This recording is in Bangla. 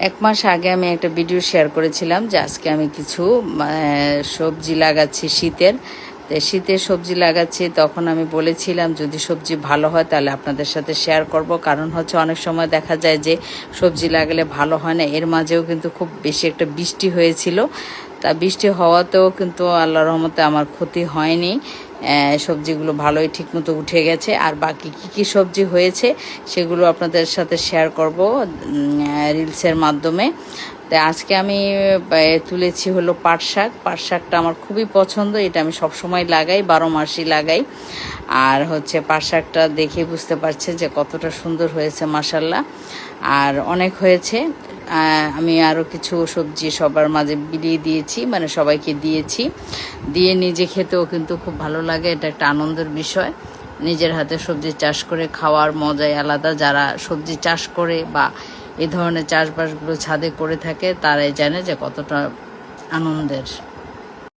এক মাস আগে আমি একটা ভিডিও শেয়ার করেছিলাম যে আজকে আমি কিছু সবজি লাগাচ্ছি শীতের। তো শীতের সবজি লাগাচ্ছি, তখন আমি বলেছিলাম যদি সবজি ভালো হয় তাহলে আপনাদের সাথে শেয়ার করব। কারণ হচ্ছে অনেক সময় দেখা যায় যে সবজি লাগালে ভালো হয় না। এর মাঝেও কিন্তু খুব বেশি একটা বৃষ্টি হয়েছিল, তা বৃষ্টি হওয়াতেও কিন্তু আল্লাহর রহমতে আমার ক্ষতি হয়নি। সবজিগুলো ভালোই ঠিকমতো উঠে গেছে। আর বাকি কি কি সবজি হয়েছে সেগুলো আপনাদের সাথে শেয়ার করব রিলসের মাধ্যমে। তাই আজকে আমি তুলেছি হলো পাট শাক। পাট শাকটা আমার খুবই পছন্দ, এটা আমি সবসময় লাগাই, 12 মাসই লাগাই। আর হচ্ছে পাট শাকটা দেখে বুঝতে পারছে যে কতটা সুন্দর হয়েছে মাশাল্লাহ, আর অনেক হয়েছে। আমি আরও কিছু সবজি সবার মাঝে বিলিয়ে দিয়েছি, মানে সবাইকে দিয়েছি। দিয়ে নিজে খেতেও কিন্তু খুব ভালো লাগে, এটা একটা আনন্দের বিষয়। নিজের হাতে সবজি চাষ করে খাওয়ার মজাই আলাদা। যারা সবজি চাষ করে বা এই ধরনের চাষবাসগুলো ছাদে করে থাকে তারাই জানে যে কতটা আনন্দের।